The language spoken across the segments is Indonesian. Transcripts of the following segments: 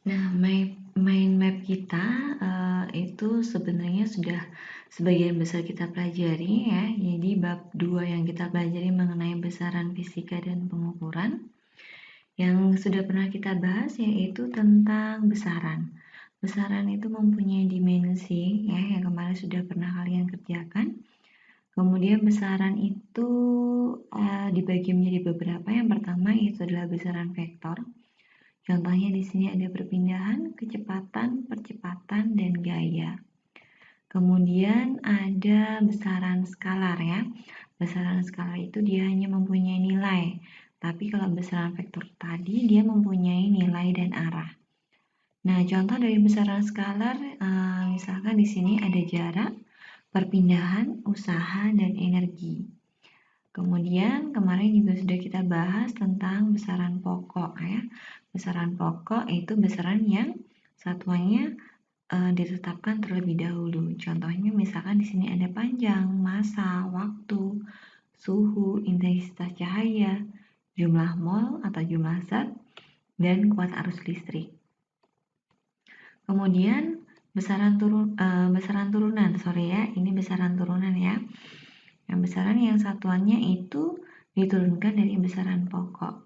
Nah, mind map kita itu sebenarnya sudah sebagian besar kita pelajari ya. Jadi bab 2 yang kita pelajari mengenai besaran fisika dan pengukuran. Yang sudah pernah kita bahas yaitu tentang besaran. Besaran itu mempunyai dimensi ya, yang kemarin sudah pernah kalian kerjakan. Kemudian besaran itu dibagi menjadi beberapa. Yang pertama itu adalah besaran vektor. Contohnya di sini ada perpindahan, kecepatan, percepatan, dan gaya. Kemudian ada besaran skalar ya. Besaran skalar itu dia hanya mempunyai nilai. Tapi kalau besaran vektor tadi dia mempunyai nilai dan arah. Nah, contoh dari besaran skalar misalkan di sini ada jarak, perpindahan, usaha, dan energi. Kemudian kemarin juga sudah kita bahas tentang besaran pokok ya. Besaran pokok itu besaran yang satuannya ditetapkan terlebih dahulu. Contohnya misalkan di sini ada panjang, massa, waktu, suhu, intensitas cahaya, jumlah mol atau jumlah zat, dan kuat arus listrik. Kemudian besaran turunan, ini besaran turunan ya. Yang besaran yang satuannya itu diturunkan dari besaran pokok.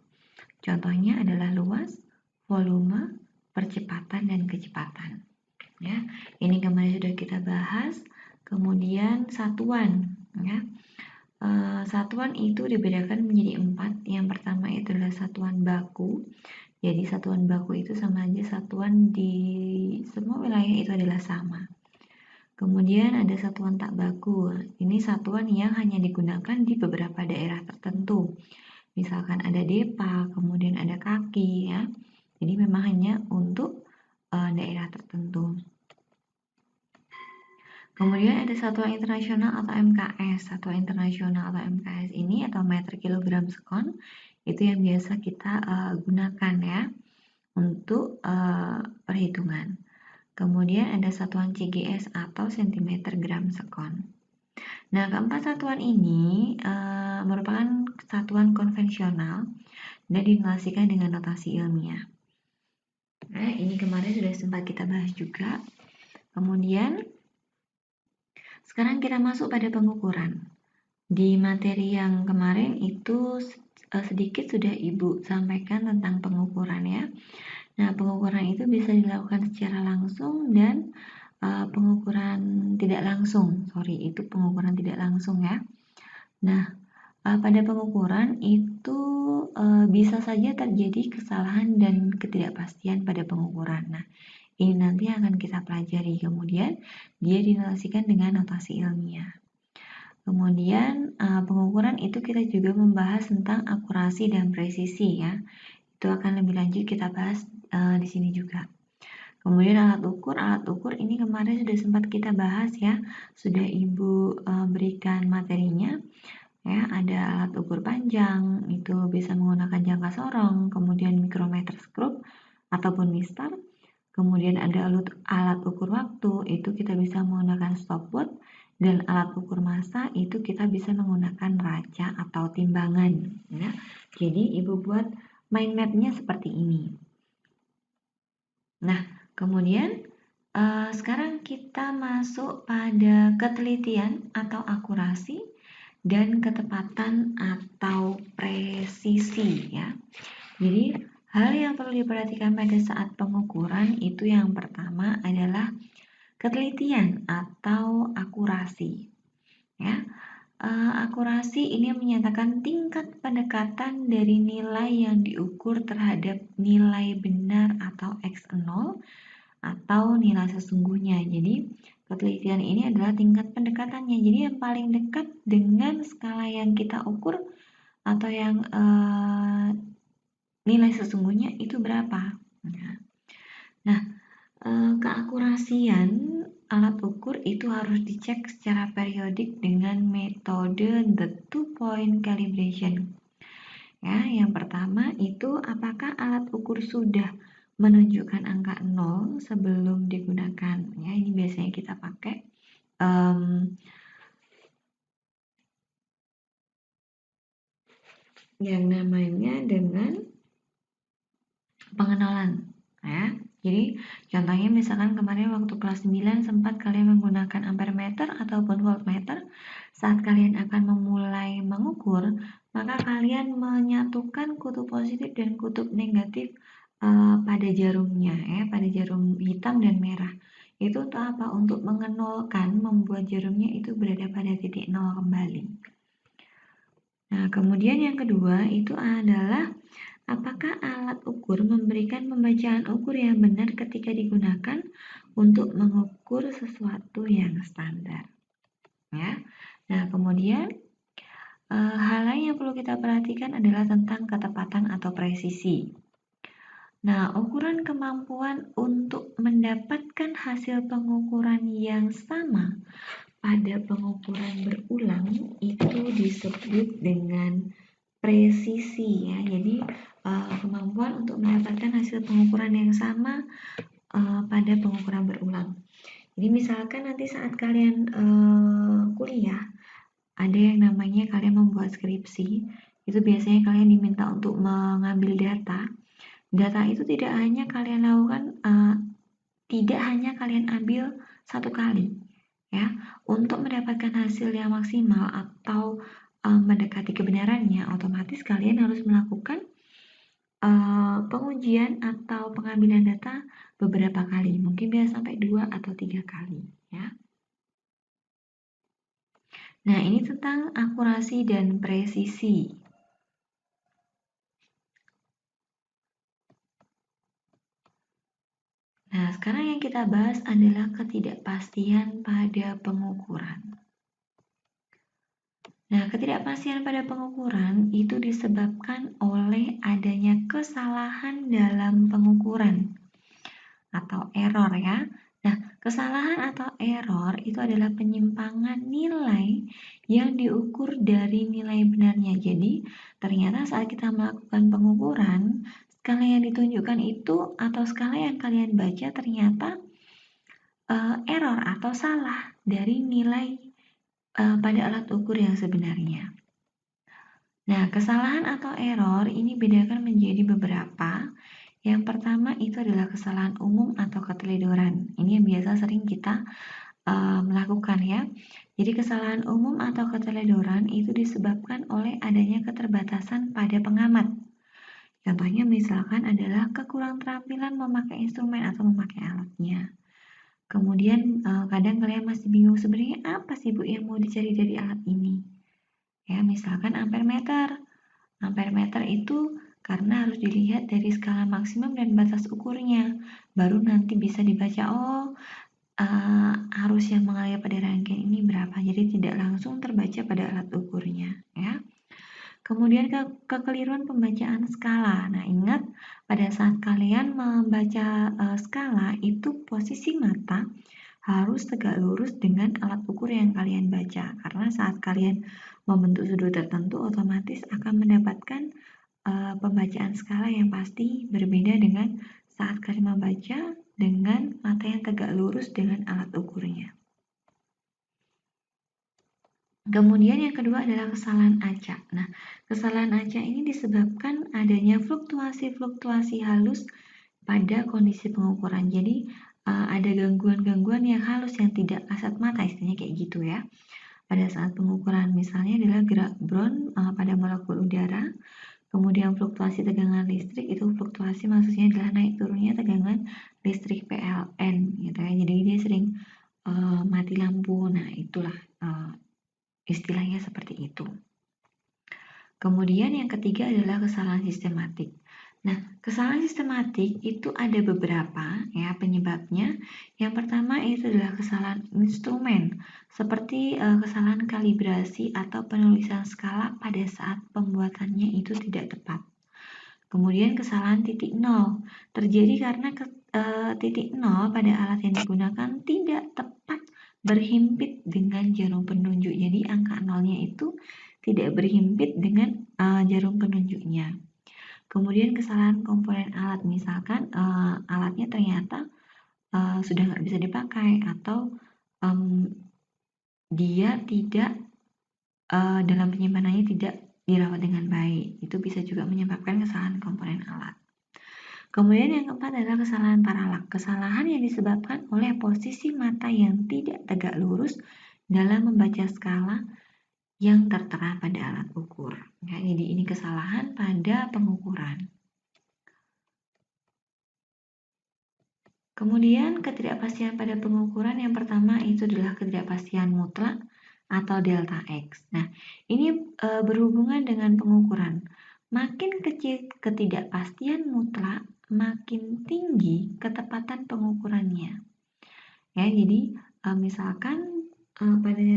Contohnya adalah luas, volume, percepatan, dan kecepatan. Ya, ini kemarin sudah kita bahas. Kemudian satuan, ya. Satuan itu dibedakan menjadi 4. Yang pertama itu adalah satuan baku. Jadi satuan baku itu sama aja satuan di semua wilayah itu adalah sama. Kemudian ada satuan tak baku. Ini satuan yang hanya digunakan di beberapa daerah tertentu. Misalkan ada depa, kemudian ada kaki ya. Jadi memang hanya untuk daerah tertentu. Kemudian ada satuan internasional atau MKS. Satuan internasional atau MKS ini atau meter kilogram sekon itu yang biasa kita gunakan ya untuk perhitungan. Kemudian ada satuan CGS atau cm gram sekon. Nah, keempat satuan ini merupakan satuan konvensional dan dinotasikan dengan notasi ilmiah. Nah, ini kemarin sudah sempat kita bahas juga. Kemudian, sekarang kita masuk pada pengukuran. Di materi yang kemarin itu sedikit sudah Ibu sampaikan tentang pengukuran ya. Nah, pengukuran itu bisa dilakukan secara langsung dan pengukuran tidak langsung. Itu pengukuran tidak langsung ya. Nah, pada pengukuran itu bisa saja terjadi kesalahan dan ketidakpastian pada pengukuran. Nah, ini nanti akan kita pelajari. Kemudian, dia dinotasikan dengan notasi ilmiah. Kemudian, pengukuran itu kita juga membahas tentang akurasi dan presisi ya. Itu akan lebih lanjut kita bahas di sini juga. Kemudian alat ukur ini kemarin sudah sempat kita bahas ya, sudah Ibu berikan materinya. Ya, ada alat ukur panjang, itu bisa menggunakan jangka sorong, kemudian mikrometer skrup ataupun mistar. Kemudian ada alat ukur waktu, itu kita bisa menggunakan stopwatch. Dan alat ukur massa itu kita bisa menggunakan raca atau timbangan. Ya. Jadi Ibu buat mind map-nya seperti ini. Nah, kemudian sekarang kita masuk pada ketelitian atau akurasi dan ketepatan atau presisi ya. Jadi hal yang perlu diperhatikan pada saat pengukuran itu yang pertama adalah ketelitian atau akurasi. Ya, akurasi ini menyatakan tingkat pendekatan dari nilai yang diukur terhadap nilai benar atau X0 atau nilai sesungguhnya. Jadi ketelitian ini adalah tingkat pendekatannya. Jadi yang paling dekat dengan skala yang kita ukur atau yang nilai sesungguhnya itu berapa. Nah, keakurasian alat ukur itu harus dicek secara periodik dengan metode the two-point calibration. Ya, yang pertama itu apakah alat ukur sudah menunjukkan angka 0 sebelum digunakan. Ya, ini biasanya kita pakai yang namanya dengan pengenalan. Ya, jadi contohnya misalkan kemarin waktu kelas 9 sempat kalian menggunakan ampere meter ataupun voltmeter. Saat kalian akan memulai mengukur, maka kalian menyatukan kutub positif dan kutub negatif pada jarumnya, ya, pada jarum hitam dan merah. Itu untuk apa? Untuk mengenolkan, membuat jarumnya itu berada pada titik 0 kembali. Nah, kemudian yang kedua itu adalah apakah alat ukur memberikan pembacaan ukur yang benar ketika digunakan untuk mengukur sesuatu yang standar. Ya. Nah, kemudian hal lain yang perlu kita perhatikan adalah tentang ketepatan atau presisi. Nah, ukuran kemampuan untuk mendapatkan hasil pengukuran yang sama pada pengukuran berulang itu disebut dengan presisi, ya. Jadi kemampuan untuk mendapatkan hasil pengukuran yang sama pada pengukuran berulang. Jadi misalkan nanti saat kalian kuliah ada yang namanya kalian membuat skripsi, itu biasanya kalian diminta untuk mengambil data. Data itu tidak hanya kalian lakukan, tidak hanya kalian ambil satu kali, ya. Untuk mendapatkan hasil yang maksimal atau mendekati kebenarannya, otomatis kalian harus melakukan pengujian atau pengambilan data beberapa kali, mungkin bisa sampai 2 atau 3 kali, ya. Nah, ini tentang akurasi dan presisi. Nah, sekarang yang kita bahas adalah ketidakpastian pada pengukuran. Nah, ketidakpastian pada pengukuran itu disebabkan oleh adanya kesalahan dalam pengukuran atau error, ya. Nah, kesalahan atau error itu adalah penyimpangan nilai yang diukur dari nilai benarnya. Jadi, ternyata saat kita melakukan pengukuran, skala yang ditunjukkan itu atau skala yang kalian baca ternyata error atau salah dari nilai pada alat ukur yang sebenarnya. Nah, kesalahan atau error ini bedakan menjadi beberapa. Yang pertama itu adalah kesalahan umum atau keteledoran. Ini yang biasa sering kita melakukan, ya. Jadi kesalahan umum atau keteledoran itu disebabkan oleh adanya keterbatasan pada pengamat. Contohnya misalkan adalah kekurang terampilan memakai instrumen atau memakai alatnya. Kemudian kadang kalian masih bingung sebenarnya apa sih Bu yang mau dicari dari alat ini. Ya, misalkan ampere meter. Ampere meter itu karena harus dilihat dari skala maksimum dan batas ukurnya. Baru nanti bisa dibaca, arus yang mengalir pada rangkaian ini berapa. Jadi tidak langsung terbaca pada alat ukurnya, ya. Kemudian kekeliruan pembacaan skala. Nah, ingat pada saat kalian membaca skala itu posisi mata harus tegak lurus dengan alat ukur yang kalian baca. Karena saat kalian membentuk sudut tertentu otomatis akan mendapatkan pembacaan skala yang pasti berbeda dengan saat kalian membaca dengan mata yang tegak lurus dengan alat ukurnya. Kemudian yang kedua adalah kesalahan acak. Nah, kesalahan acak ini disebabkan adanya fluktuasi-fluktuasi halus pada kondisi pengukuran. Jadi ada gangguan-gangguan yang halus yang tidak kasat mata, istilahnya kayak gitu, ya. Pada saat pengukuran misalnya adalah gerak Brown pada molekul udara. Kemudian fluktuasi tegangan listrik, itu fluktuasi maksudnya adalah naik turunnya tegangan listrik PLN, gitu ya. Jadi dia sering mati lampu. Nah, itulah istilahnya seperti itu. Kemudian yang ketiga adalah kesalahan sistematik. Nah, kesalahan sistematik itu ada beberapa, ya, penyebabnya. Yang pertama itu adalah kesalahan instrumen, seperti kesalahan kalibrasi atau penulisan skala pada saat pembuatannya itu tidak tepat. Kemudian kesalahan titik nol terjadi karena titik nol pada alat yang digunakan tidak tepat berhimpit dengan jarum penunjuk. Jadi angka nolnya itu tidak berhimpit dengan jarum penunjuknya. Kemudian kesalahan komponen alat, misalkan alatnya ternyata sudah nggak bisa dipakai atau dia tidak dalam penyimpanannya tidak dirawat dengan baik. Itu bisa juga menyebabkan kesalahan komponen alat. Kemudian yang keempat adalah kesalahan paralak. Kesalahan yang disebabkan oleh posisi mata yang tidak tegak lurus dalam membaca skala yang tertera pada alat ukur. Ya, jadi ini kesalahan pada pengukuran. Kemudian ketidakpastian pada pengukuran yang pertama itu adalah ketidakpastian mutlak atau delta X. Nah, ini berhubungan dengan pengukuran. Makin kecil ketidakpastian mutlak, makin tinggi ketepatan pengukurannya. Ya, jadi misalkan pada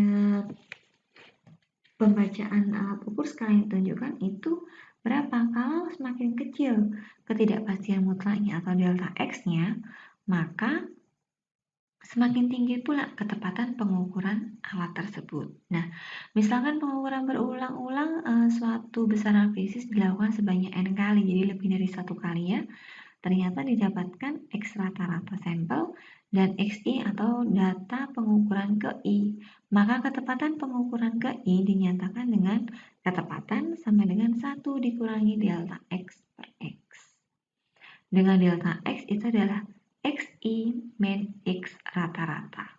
pembacaan alat ukur skala yang ditunjukkan itu berapa? Kalau semakin kecil ketidakpastian mutlaknya atau delta X-nya, maka semakin tinggi pula ketepatan pengukuran alat tersebut. Nah, misalkan pengukuran berulang-ulang suatu besaran fisis dilakukan sebanyak N kali, jadi lebih dari 1 kali ya, ternyata didapatkan X rata-rata sampel dan XI atau data pengukuran ke I. Maka ketepatan pengukuran ke I dinyatakan dengan ketepatan sama dengan 1 dikurangi delta X per X. Dengan delta X itu adalah XI min X rata-rata.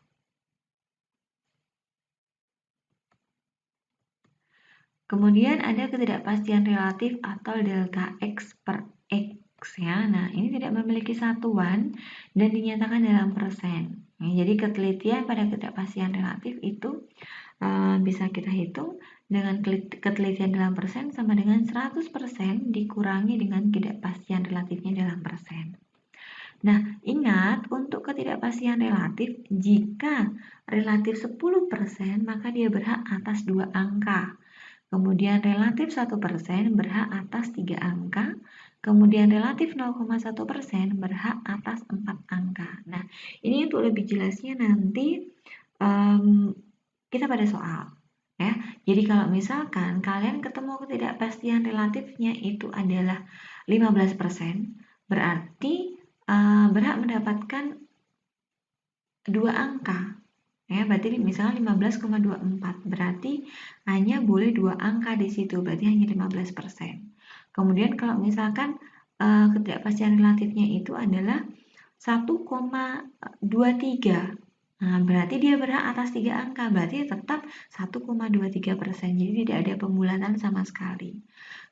Kemudian ada ketidakpastian relatif atau delta X per X ya. Nah, ini tidak memiliki satuan dan dinyatakan dalam persen. Ya, jadi ketelitian pada ketidakpastian relatif itu bisa kita hitung dengan ketelitian dalam persen sama dengan 100% dikurangi dengan ketidakpastian relatifnya dalam persen. Nah, ingat untuk ketidakpastian relatif, jika relatif 10% maka dia berhak atas 2 angka. Kemudian relatif 1% berhak atas 3 angka. Kemudian relatif 0,1% berhak atas 4 angka. Nah, ini untuk lebih jelasnya nanti kita pada soal. Ya, jadi kalau misalkan kalian ketemu ketidakpastian relatifnya itu adalah 15%, berarti berhak mendapatkan 2 angka. Ya, berarti misalnya 15,24, berarti hanya boleh 2 angka di situ, berarti hanya 15%. Kemudian kalau misalkan ketidakpastian relatifnya itu adalah 1,23, nah berarti dia berhak atas 3 angka, berarti tetap 1,23%, jadi tidak ada pembulatan sama sekali.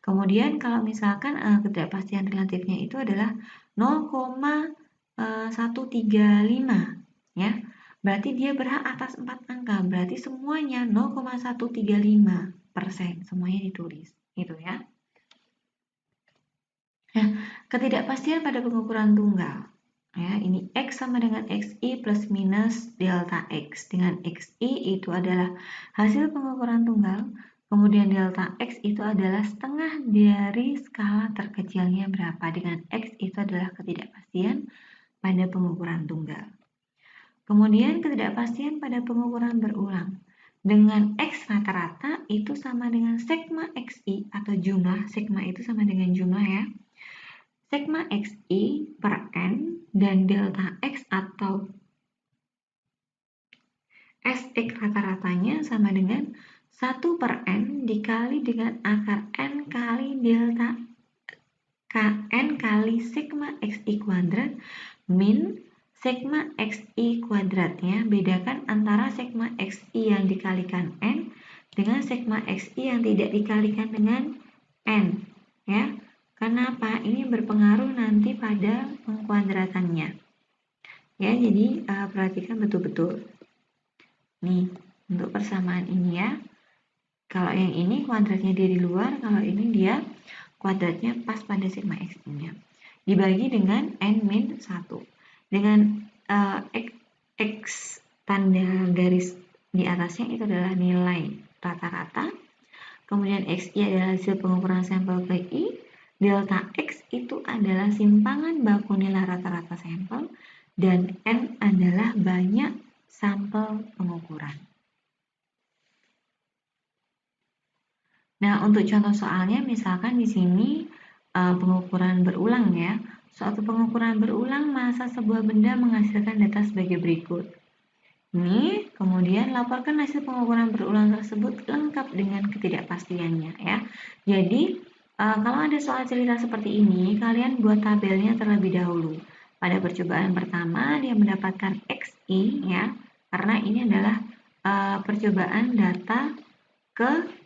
Kemudian kalau misalkan ketidakpastian relatifnya itu adalah 0,135, ya. Berarti dia berhak atas 4 angka, berarti semuanya 0,135%, semuanya ditulis, gitu ya. Nah, ketidakpastian pada pengukuran tunggal. Ya, ini X sama dengan XI plus minus delta X. Dengan XI itu adalah hasil pengukuran tunggal, kemudian delta X itu adalah setengah dari skala terkecilnya berapa. Dengan X itu adalah ketidakpastian pada pengukuran tunggal. Kemudian ketidakpastian pada pengukuran berulang. Dengan X rata-rata itu sama dengan sigma XI atau jumlah, sigma itu sama dengan jumlah ya. Sigma XI per N dan delta X atau SX rata-ratanya sama dengan 1 per N dikali dengan akar N kali delta Kn kali sigma XI kuadrat min sigma XI kuadratnya. Bedakan antara sigma XI yang dikalikan N dengan sigma XI yang tidak dikalikan dengan N. Ya, kenapa? Ini berpengaruh nanti pada pengkuadratannya. Ya, jadi perhatikan betul-betul. Nih, untuk persamaan ini ya. Kalau yang ini kuadratnya dia di luar, kalau ini dia kuadratnya pas pada sigma XI-nya. Dibagi dengan N-1. Dengan X tanda garis di atasnya itu adalah nilai rata-rata. Kemudian XI adalah hasil pengukuran sampel PI. Delta X itu adalah simpangan baku nilai rata-rata sampel, dan N adalah banyak sampel pengukuran. Nah, untuk contoh soalnya, misalkan di sini pengukuran berulang ya. Suatu pengukuran berulang, masa sebuah benda menghasilkan data sebagai berikut. Ini kemudian laporkan hasil pengukuran berulang tersebut lengkap dengan ketidakpastiannya ya. Jadi kalau ada soal cerita seperti ini, kalian buat tabelnya terlebih dahulu. Pada percobaan pertama dia mendapatkan XI ya, karena ini adalah percobaan data ke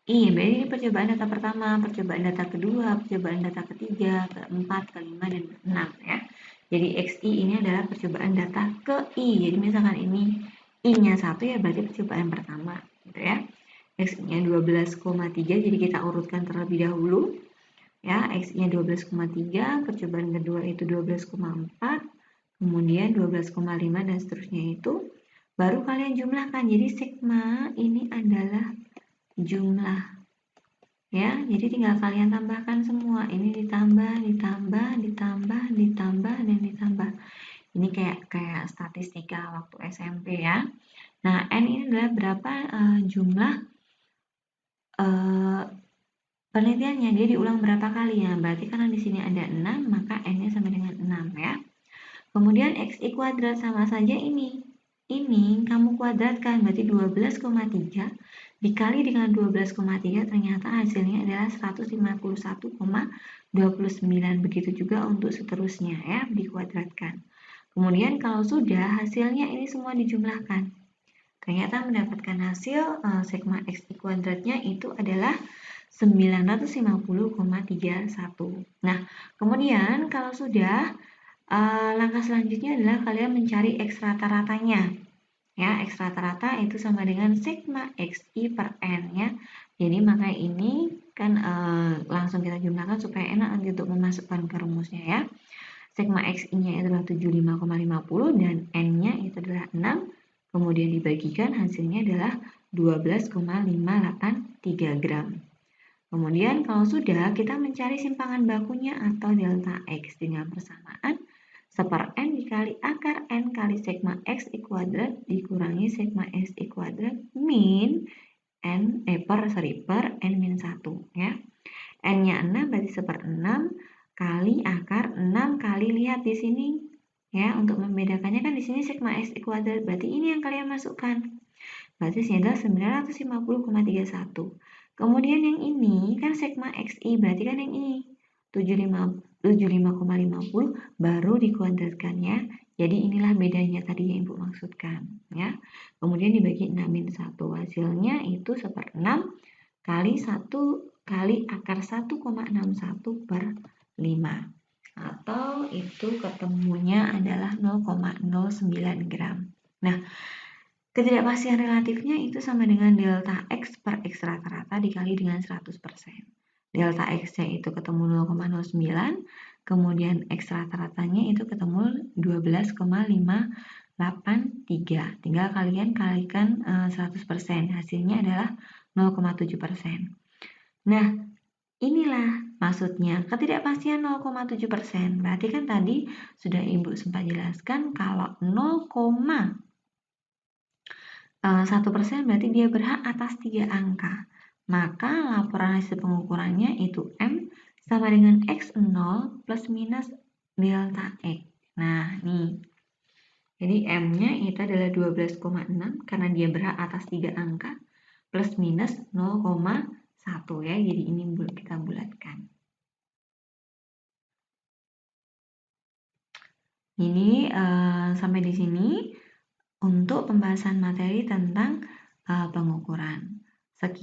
I. Berarti ini percobaan data pertama, percobaan data kedua, percobaan data ketiga, keempat, kelima, dan keenam ya. Jadi XI ini adalah percobaan data ke I. Jadi misalkan ini I-nya 1 ya berarti percobaan pertama gitu ya. XI-nya 12,3, jadi kita urutkan terlebih dahulu. Ya, XI-nya 12,3, percobaan kedua itu 12,4, kemudian 12,5 dan seterusnya itu baru kalian jumlahkan. Jadi sigma ini adalah jumlah ya, jadi tinggal kalian tambahkan semua. Ini ditambah, dan ditambah. Ini kayak statistika waktu SMP ya. Nah, N ini adalah berapa jumlah penelitiannya, dia diulang berapa kali ya. Berarti karena di sini ada 6, maka N-nya sama dengan 6 ya. Kemudian XI kuadrat sama saja ini. Ini kamu kuadratkan, berarti 12,3 dikali dengan 12,3 ternyata hasilnya adalah 151,29. Begitu juga untuk seterusnya ya, dikuadratkan. Kemudian kalau sudah, hasilnya ini semua dijumlahkan. Ternyata mendapatkan hasil sigma XI kuadratnya itu adalah 950,31. Nah, kemudian kalau sudah, langkah selanjutnya adalah kalian mencari X rata-ratanya. Ya, X rata-rata itu sama dengan sigma XI per N ya. Jadi maka ini kan langsung kita jumlahkan supaya enak nanti untuk memasukkan ke rumusnya ya. Sigma XI-nya adalah 75,50 dan N-nya itu adalah 6. Kemudian dibagikan hasilnya adalah 12,583 gram. Kemudian kalau sudah, kita mencari simpangan bakunya atau delta X dengan persamaan 1 N dikali akar N kali sigma XI kuadrat dikurangi sigma XI kuadrat min per N min 1 ya. N-nya 6 berarti 1/6 kali akar 6 kali, lihat di sini ya, untuk membedakannya kan di sini sigma XI kuadrat, berarti ini yang kalian masukkan. Berarti sini adalah 950,31. Kemudian yang ini kan sigma XI, berarti kan yang ini 75,50 baru dikuadratkan ya. Jadi inilah bedanya tadi yang Ibu maksudkan ya. Kemudian dibagi 6 min 1, hasilnya itu 1/6 kali 1 kali akar 1,61 per 5. Atau itu ketemunya adalah 0,09 gram. Nah, ketidakpastian relatifnya itu sama dengan delta X per X rata-rata dikali dengan 100%. Delta X-nya itu ketemu 0,09, kemudian X rata-ratanya itu ketemu 12,583. Tinggal kalian kalikan 100%, hasilnya adalah 0,7%. Nah, inilah maksudnya ketidakpastian 0,7%. Berarti kan tadi sudah Ibu sempat jelaskan kalau 1% berarti dia berhak atas 3 angka. Maka laporan hasil pengukurannya itu M sama dengan X0 plus minus delta X. Nah, nih. Jadi M-nya itu adalah 12,6 karena dia berhak atas 3 angka plus minus 0,1 ya. Jadi ini kita bulatkan. Ini sampai di sini untuk pembahasan materi tentang pengukuran.